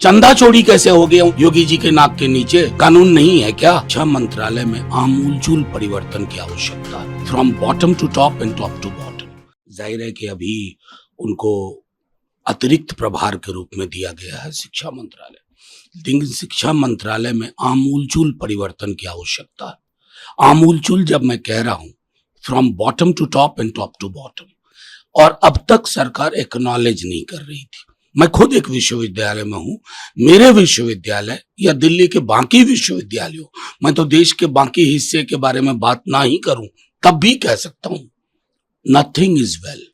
चंदा चोरी कैसे हो गया योगी जी के नाक के नीचे? कानून नहीं है क्या? शिक्षा मंत्रालय में आमूलचूल परिवर्तन की आवश्यकता है, from bottom to top and top to bottom. जाहिर है कि अभी उनको अतिरिक्त प्रभार के रूप में दिया गया है शिक्षा मंत्रालय, लेकिन शिक्षा मंत्रालय में आमूलचूल परिवर्तन की आवश्यकता है। आमूलचूल जब मैं कह रहा हूं, from bottom to top and top to bottom, और अब तक सरकार एक्नॉलेज नहीं कर रही थी। मैं खुद एक विश्वविद्यालय में हूं, मेरे विश्वविद्यालय या दिल्ली के बाकी विश्वविद्यालयों, मैं तो देश के बाकी हिस्से के बारे में बात ना ही करूं तब भी कह सकता हूं, नथिंग इज वेल।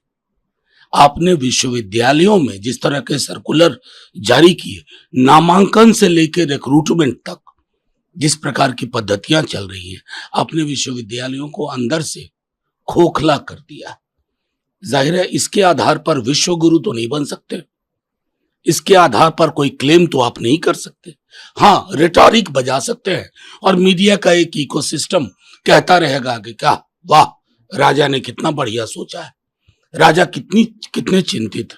आपने विश्वविद्यालयों में जिस तरह के सर्कुलर जारी किए, नामांकन से लेकर रिक्रूटमेंट तक जिस प्रकार की पद्धतियां चल रही हैं, आपने विश्वविद्यालयों को अंदर से खोखला कर दिया। जाहिर है इसके आधार पर विश्व गुरु तो नहीं बन सकते, इसके आधार पर कोई क्लेम तो आप नहीं कर सकते। हाँ, रिटॉरिक बजा सकते हैं और मीडिया का एक इकोसिस्टम कहता रहेगा कि क्या वाह, राजा ने कितना बढ़िया सोचा है, राजा कितने चिंतित।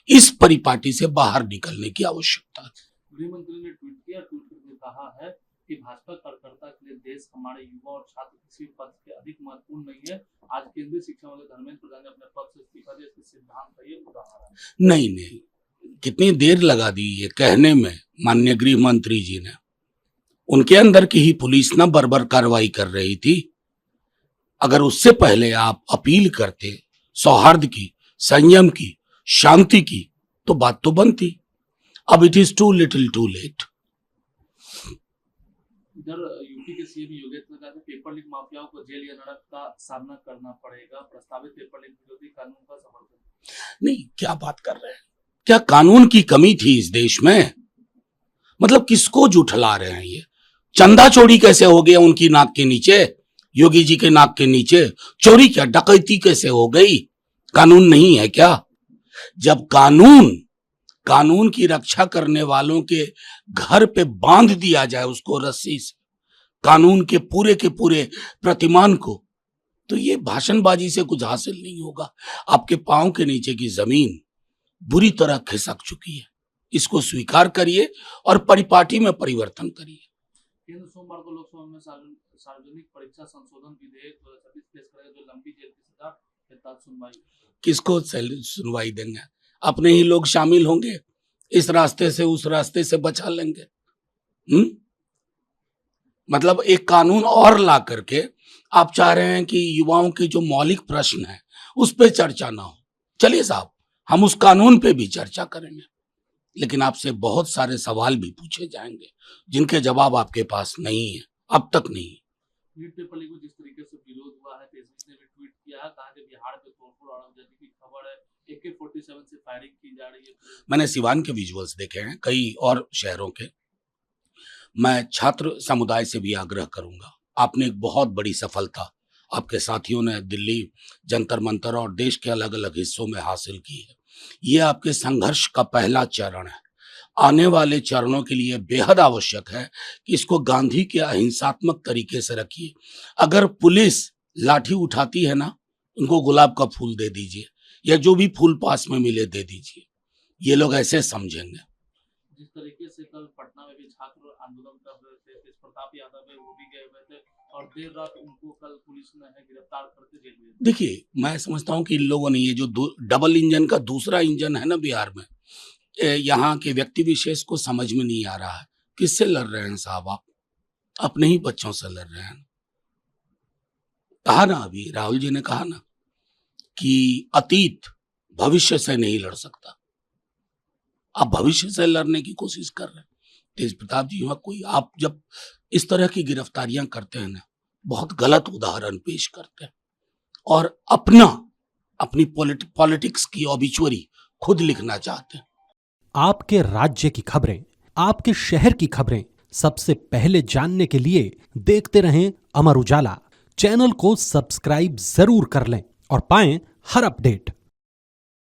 इस परिपाटी से बाहर निकलने की आवश्यकता है। गृह मंत्री ने ट्वीट किया, ट्वीट करके कहा है कि भाजपा कार्यकर्ता के लिए देश, हमारे युवा और छात्र किसी पद के अधिक महत्वपूर्ण नहीं है। आज केंद्रीय शिक्षा मंत्री धर्मेंद्र प्रधान ने अपने पद से इस्तीफा दिया, इसके सिद्धांत का ये उदाहरण। नहीं, कितनी देर लगा दी ये कहने में माननीय गृह मंत्री जी ने। उनके अंदर की ही पुलिस ना बर्बर कार्रवाई कर रही थी। अगर उससे पहले आप अपील करते सौहार्द की, संयम की, शांति की, तो बात तो बनती। अब it is too little too late. इधर यूपी के सीएम योगी आदित्यनाथ ने पेपर लीक माफियाओं को जेल या नरक का सामना करना पड़ेगा, प्रस्तावित पेपर लीक विरोधी कानून का समर्थन। नहीं, क्या बात कर रहे हैं? क्या कानून की कमी थी इस देश में? मतलब किसको जुठला रहे हैं ये? चंदा चोरी कैसे हो गया उनकी नाक के नीचे, योगी जी के नाक के नीचे? चोरी क्या, डकैती कैसे हो गई? कानून नहीं है क्या? जब कानून की रक्षा करने वालों के घर पे बांध दिया जाए उसको रस्सी से, कानून के पूरे प्रतिमान को, तो ये भाषणबाजी से कुछ हासिल नहीं होगा। आपके पांव के नीचे की जमीन बुरी तरह खिसक चुकी है, इसको स्वीकार करिए और परिपाटी में परिवर्तन करिए। केंद्र सोमवार को लोकसभा में सार्वजनिक परीक्षा संशोधन विधेयक 2026 पेश करेगा, जो लंबी जेल की सजा के तहत सुनवाई। किसको सुनवाई देंगे? अपने ही लोग शामिल होंगे, इस रास्ते से उस रास्ते से बचा लेंगे। मतलब एक कानून और ला करके आप चाह रहे हैं कि युवाओं के जो मौलिक प्रश्न है उस पर चर्चा ना हो। चलिए साहब, हम उस कानून पे भी चर्चा करेंगे, लेकिन आपसे बहुत सारे सवाल भी पूछे जाएंगे जिनके जवाब आपके पास नहीं है, अब तक नहीं। नीट पेपर लीक को जिस तरीके से विरोध हुआ है, तेजस्वी ने भी ट्वीट किया है, कहा कि बिहार में तोड़फोड़ और आगजनी की खबर है, AK-47 से फायरिंग की जा रही है। मैंने सिवान के विजुअल्स देखे हैं, कई और शहरों के। मैं छात्र समुदाय से भी आग्रह करूंगा, आपने एक बहुत बड़ी सफलता आपके साथियों ने दिल्ली जंतर मंतर और देश के अलग अलग हिस्सों में हासिल की है। ये आपके संघर्ष का पहला चरण है। आने वाले चरणों के लिए बेहद आवश्यक है कि इसको गांधी के अहिंसात्मक तरीके से रखिए। अगर पुलिस लाठी उठाती है ना, उनको गुलाब का फूल दे दीजिए, या जो भी फूल पास में मिले दे दीजिए। ये लोग ऐसे समझेंगे। जिस तरीके से कल पटना में भी छात्र आंदोलन कर रहे थे, तेज प्रताप यादव है, वो भी गए हुए थे और देर रात उनको कल पुलिस ने गिरफ्तार करके जेल भेज दिया। देखिए, मैं समझता हूं कि इन लोगों ने ये जो डबल इंजन का दूसरा इंजन है ना बिहार में, यहाँ के व्यक्ति विशेष को समझ में नहीं आ रहा है। किससे लड़ रहे हैं साहब? आप अपने ही बच्चों से लड़ रहे हैं। कहा ना, अभी राहुल जी ने कहा ना कि अतीत भविष्य से नहीं लड़ सकता। आप भविष्य से लड़ने की कोशिश कर रहे हैं। तेज प्रताप जी हुआ कोई, आप जब इस तरह की गिरफ्तारियां करते हैं ना, बहुत गलत उदाहरण पेश करते हैं और अपनी पॉलिटिक्स की ऑबिचुअरी खुद लिखना चाहते हैं। आपके राज्य की खबरें, आपके शहर की खबरें सबसे पहले जानने के लिए देखते रहें अमर उजाला। चैनल को सब्सक्राइब जरूर कर लें और पाएं हर अपडेट।